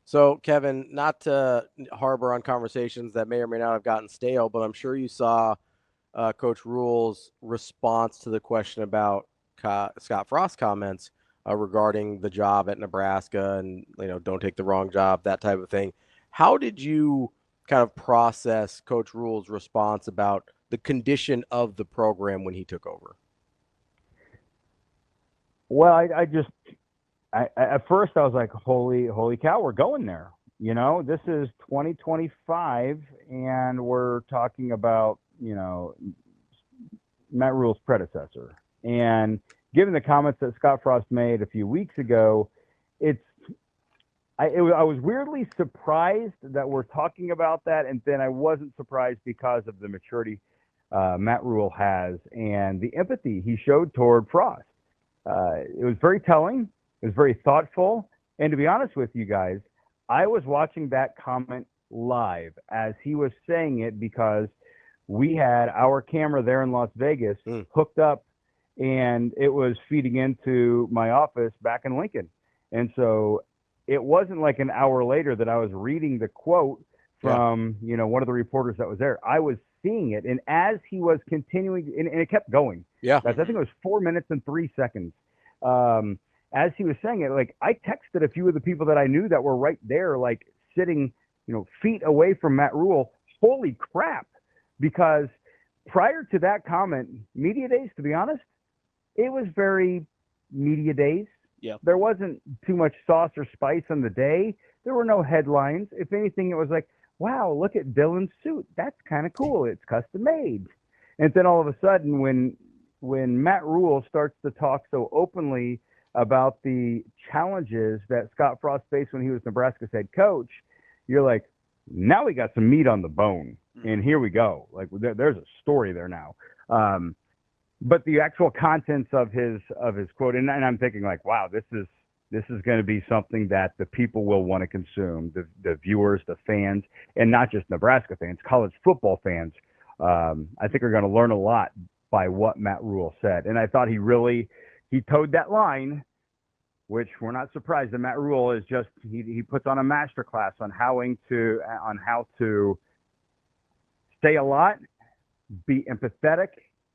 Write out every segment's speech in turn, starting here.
So, Kevin, not to harbor on conversations that may or may not have gotten stale, but I'm sure you saw Coach Rhule's response to the question about Scott Frost's comments regarding the job at Nebraska and, don't take the wrong job, that type of thing. How did you kind of process Coach Rhule's response about the condition of the program when he took over? Well, at first I was like, holy cow, we're going there. This is 2025, and we're talking about Matt Rhule's predecessor. And given the comments that Scott Frost made a few weeks ago, I was weirdly surprised that we're talking about that, and then I wasn't surprised because of the maturity Matt Rhule has and the empathy he showed toward Frost. It was very telling. It was very thoughtful. And to be honest with you guys, I was watching that comment live as he was saying it because we had our camera there in Las Vegas hooked up, and it was feeding into my office back in Lincoln. And so it wasn't like an hour later that I was reading the quote from, one of the reporters that was there. I was seeing it. And as he was continuing, and it kept going. Yeah. I think it was 4 minutes and 3 seconds. As he was saying it, like, I texted a few of the people that I knew that were right there, like sitting, feet away from Matt Rhule. Holy crap. Because prior to that comment, media days, to be honest, it was very media days. Yeah. There wasn't too much sauce or spice on the day. There were no headlines. If anything, it was like, wow, look at Dylan's suit. That's kind of cool. It's custom made. And then all of a sudden, when Matt Rhule starts to talk so openly about the challenges that Scott Frost faced when he was Nebraska's head coach, you're like, now we got some meat on the bone. And here we go. Like, there's a story there now. But the actual contents of his quote, and I'm thinking like, wow, this is going to be something that the people will want to consume, the viewers, the fans, and not just Nebraska fans, college football fans. I think are going to learn a lot by what Matt Rhule said. And I thought he towed that line, which we're not surprised that Matt Rhule is just, he puts on a master class on how to say a lot, be empathetic,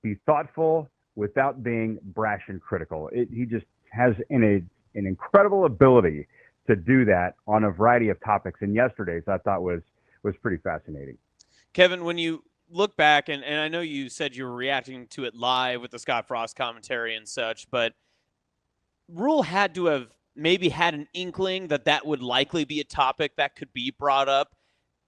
be thoughtful without being brash and critical. He just has an incredible ability to do that on a variety of topics. And yesterday's I thought was pretty fascinating. Kevin, when you look back, and I know you said you were reacting to it live with the Scott Frost commentary and such, but Rhule had to have maybe had an inkling that would likely be a topic that could be brought up.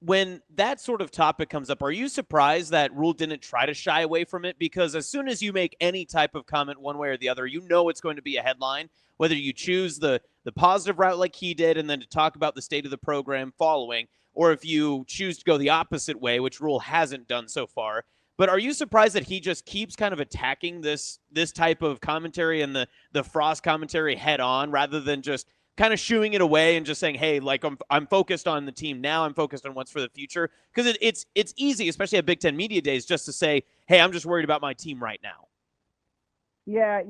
When that sort of topic comes up, are you surprised that Rhule didn't try to shy away from it? Because as soon as you make any type of comment one way or the other, it's going to be a headline, whether you choose the positive route like he did and then to talk about the state of the program following, or if you choose to go the opposite way, which Rhule hasn't done so far. But are you surprised that he just keeps kind of attacking this type of commentary and the Frost commentary head on rather than just kind of shooing it away and just saying, hey, like I'm focused on the team now. I'm focused on what's for the future. Because it's easy, especially at Big Ten Media Days, just to say, hey, I'm just worried about my team right now. Yeah,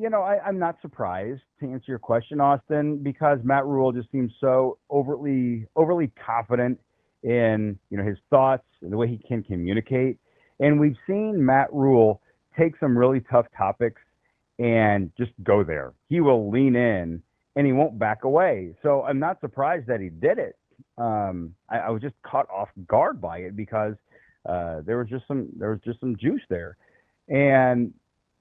I'm not surprised, to answer your question, Austin, because Matt Rhule just seems so overly confident in his thoughts and the way he can communicate. And we've seen Matt Rhule take some really tough topics and just go there. He will lean in and he won't back away. So I'm not surprised that he did it. I was just caught off guard by it because there was just some juice there. And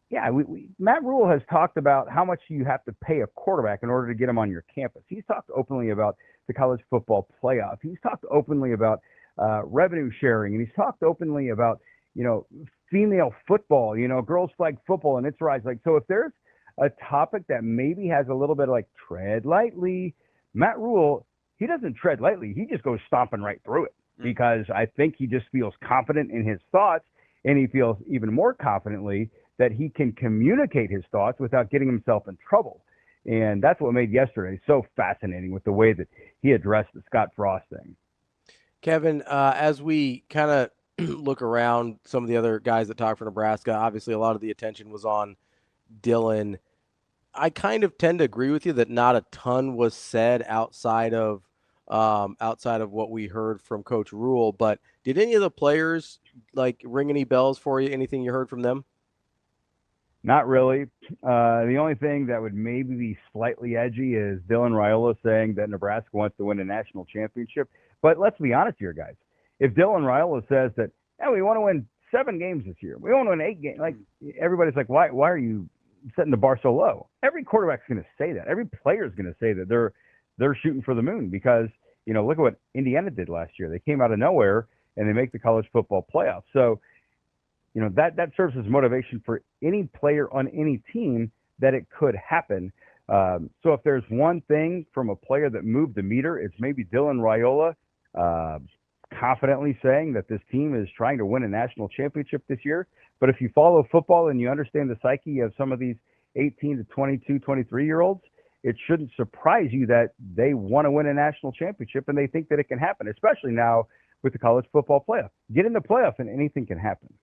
yeah, Matt Rhule has talked about how much you have to pay a quarterback in order to get him on your campus. He's talked openly about the college football playoff. He's talked openly about revenue sharing, and he's talked openly about female football, girls flag football and its rise. Like, so if there's a topic that maybe has a little bit of like tread lightly, Matt Rhule, he doesn't tread lightly. He just goes stomping right through it because I think he just feels confident in his thoughts, and he feels even more confidently that he can communicate his thoughts without getting himself in trouble. And that's what made yesterday so fascinating with the way that he addressed the Scott Frost thing. Kevin, as we kind of look around some of the other guys that talk for Nebraska, obviously a lot of the attention was on Dylan. I kind of tend to agree with you that not a ton was said outside of outside of what we heard from Coach Rhule. But did any of the players ring any bells for you? Anything you heard from them? Not really. The only thing that would maybe be slightly edgy is Dylan Raiola saying that Nebraska wants to win a national championship. But let's be honest here, guys. If Dylan Raiola says that, we want to win 7 games this year, we want to win 8 games, everybody's like, why are you setting the bar so low? Every quarterback's going to say that. Every player's going to say that they're shooting for the moon because, look at what Indiana did last year. They came out of nowhere and they make the college football playoffs. So, that serves as motivation for any player on any team that it could happen. So if there's one thing from a player that moved the meter, it's maybe Dylan Raiola confidently saying that this team is trying to win a national championship this year. But if you follow football and you understand the psyche of some of these 18 to 22, 23-year-olds, it shouldn't surprise you that they want to win a national championship and they think that it can happen, especially now with the college football playoff. Get in the playoff and anything can happen.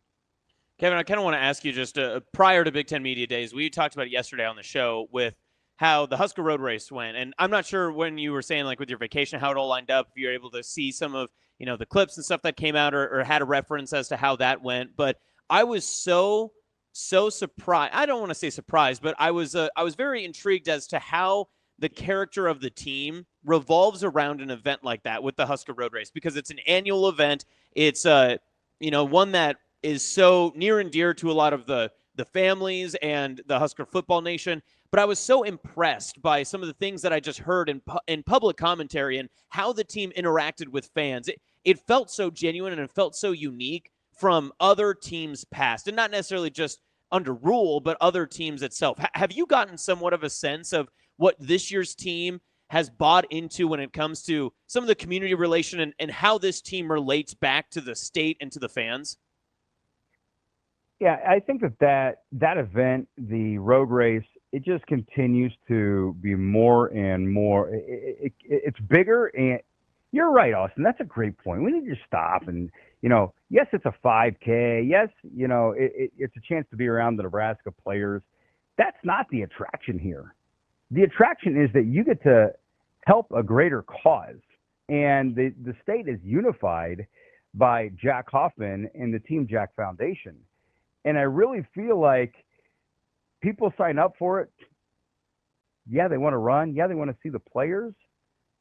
Kevin, I kind of want to ask you just prior to Big Ten Media Days, we talked about it yesterday on the show with how the Husker road race went. And I'm not sure when you were saying, with your vacation, how it all lined up, if you were able to see some of, the clips and stuff that came out or had a reference as to how that went. But I was so surprised. I don't want to say surprised, but I was very intrigued as to how the character of the team revolves around an event like that with the Husker road race, because it's an annual event. It's one that is so near and dear to a lot of the families and the Husker football nation. But I was so impressed by some of the things that I just heard in public commentary and how the team interacted with fans. It felt so genuine and it felt so unique from other teams past, and not necessarily just under Rhule, but other teams itself. Have you gotten somewhat of a sense of what this year's team has bought into when it comes to some of the community relation and how this team relates back to the state and to the fans? Yeah, I think that event, the road race, it just continues to be more and more. It's bigger, and you're right, Austin. That's a great point. We need to stop and, yes, it's a 5K. Yes, it's a chance to be around the Nebraska players. That's not the attraction here. The attraction is that you get to help a greater cause, and the state is unified by Jack Hoffman and the Team Jack Foundation. And I really feel like people sign up for it. Yeah, they want to run. Yeah, they want to see the players.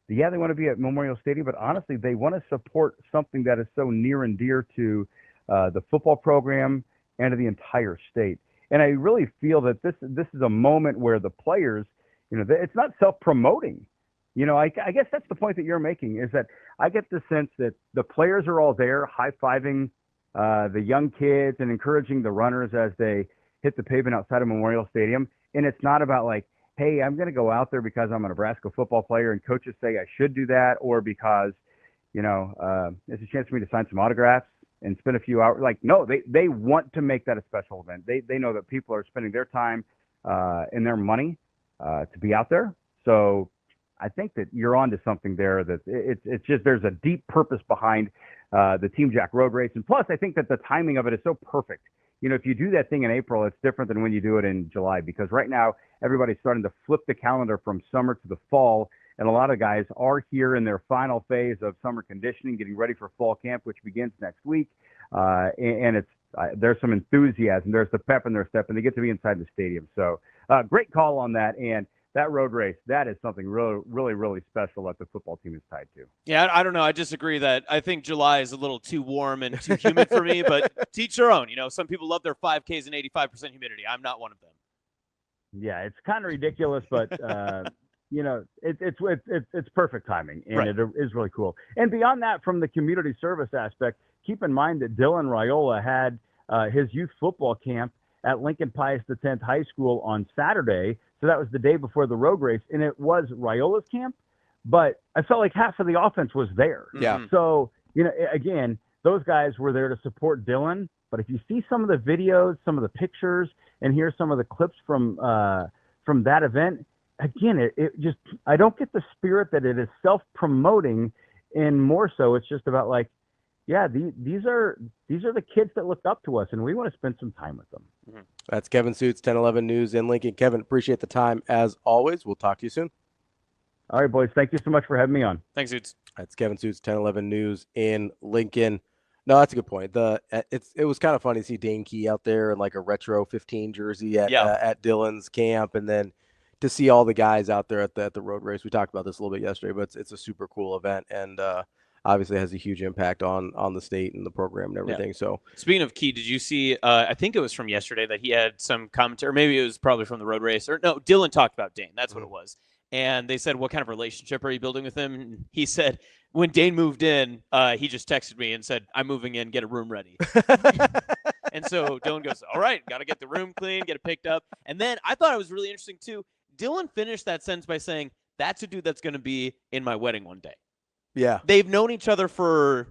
Yeah, they want to be at Memorial Stadium. But honestly, they want to support something that is so near and dear to the football program and to the entire state. And I really feel that this is a moment where the players, it's not self-promoting. I guess that's the point that you're making, is that I get the sense that the players are all there high-fiving the young kids and encouraging the runners as they hit the pavement outside of Memorial Stadium. And it's not about hey, I'm going to go out there because I'm a Nebraska football player and coaches say I should do that, or because, it's a chance for me to sign some autographs and spend a few hours. No, they want to make that a special event. They know that people are spending their time and their money to be out there. So I think that you're onto something there. That it's just, there's a deep purpose behind the Team Jack road race. And plus, I think that the timing of it is so perfect. If you do that thing in April, it's different than when you do it in July, because right now everybody's starting to flip the calendar from summer to the fall. And a lot of guys are here in their final phase of summer conditioning, getting ready for fall camp, which begins next week. And there's some enthusiasm. There's the pep in their step, and they get to be inside the stadium. So great call on that. And that road race, that is something really, really, really special that the football team is tied to. Yeah, I don't know. I disagree that I think July is a little too warm and too humid for me, but teach their own. Some people love their 5Ks and 85% humidity. I'm not one of them. Yeah, it's kind of ridiculous, but it's perfect timing, and right. It is really cool. And beyond that, from the community service aspect, keep in mind that Dylan Raiola had his youth football camp at Lincoln Pius X High School on Saturday. So that was the day before the road race, and it was Raiola's camp, but I felt like half of the offense was there. Yeah. So, again, those guys were there to support Dylan, but if you see some of the videos, some of the pictures, and hear some of the clips from that event, again, it just, I don't get the spirit that it is self-promoting, and more so it's just about these are the kids that look up to us, and we want to spend some time with them. Mm-hmm. That's Kevin Sjuts, 1011 News in Lincoln. Kevin, appreciate the time as always. We'll talk to you soon. All right, boys. Thank you so much for having me on. Thanks, Sjuts. That's Kevin Sjuts, 1011 News in Lincoln. No, that's a good point. It was kind of funny to see Dane Key out there in like a retro 15 jersey at Dylan's camp, and then to see all the guys out there at the road race. We talked about this a little bit yesterday, but it's a super cool event, and obviously has a huge impact on the state and the program and everything. Yeah. So speaking of Key, did you see? I think it was from yesterday that he had some commentary. Or maybe it was probably from the road race. Or no, Dylan talked about Dane. That's what it was. And they said, "What kind of relationship are you building with him?" And he said, "When Dane moved in, he just texted me and said, 'I'm moving in. Get a room ready.'" And so Dylan goes, "All right, got to get the room clean, get it picked up." And then I thought it was really interesting too. Dylan finished that sentence by saying, "That's a dude that's going to be in my wedding one day." yeah, They've known each other for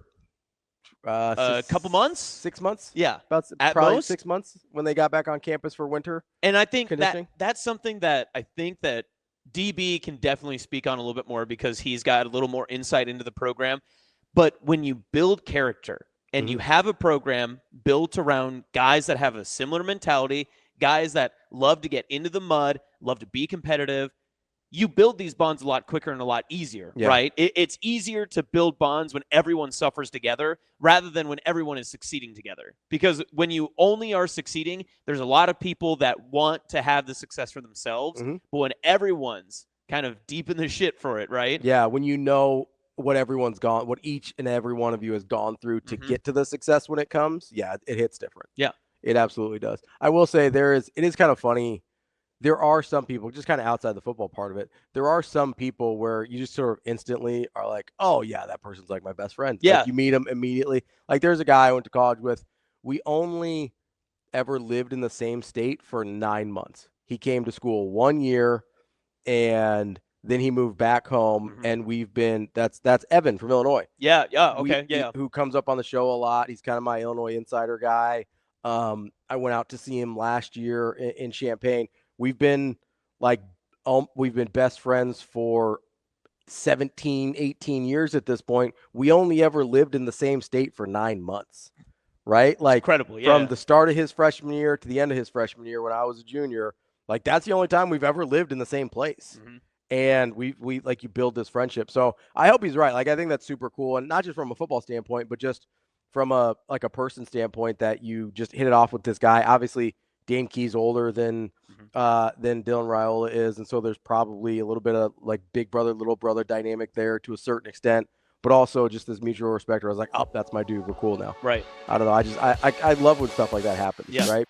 a couple months, 6 months. Yeah, About at probably most. 6 months when they got back on campus for winter. And I think conditioning. that's something that I think that DB can definitely speak on a little bit more because he's got a little more insight into the program. But when you build character and you have a program built around guys that have a similar mentality, guys that love to get into the mud, love to be competitive, you build these bonds a lot quicker and a lot easier, right? It's easier to build bonds when everyone suffers together rather than when everyone is succeeding together. Because when you only are succeeding, there's a lot of people that want to have the success for themselves. But when everyone's kind of deep in the shit for it, right? Yeah, when you know what each and every one of you has gone through to get to the success when it comes, yeah, it hits different. Yeah. It absolutely does. I will say it is kind of funny. There are some people, just kind of outside the football part of it, there are some people where you just sort of instantly are like, oh, yeah, that person's like my best friend. Yeah. Like you meet him immediately. Like there's a guy I went to college with. We only ever lived in the same state for 9 months. He came to school 1 year, and then he moved back home, and we've been – that's Evan from Illinois. Yeah, okay, Who comes up on the show a lot. He's kind of my Illinois insider guy. I went out to see him last year in Champaign. We've been best friends for 17, 18 years at this point. We only ever lived in the same state for 9 months, right? Like incredible, from the start of his freshman year to the end of his freshman year when I was a junior, like that's the only time we've ever lived in the same place. And we like you build this friendship. So I hope he's right. Like I think that's super cool, and not just from a football standpoint, but just from a person standpoint that you just hit it off with this guy. Obviously, Dane Key's older than Dylan Raiola is, and so there's probably a little bit of like big brother, little brother dynamic there to a certain extent, but also just this mutual respect where I was like, oh, that's my dude. We're cool now. Right. I don't know. I love when stuff like that happens, right?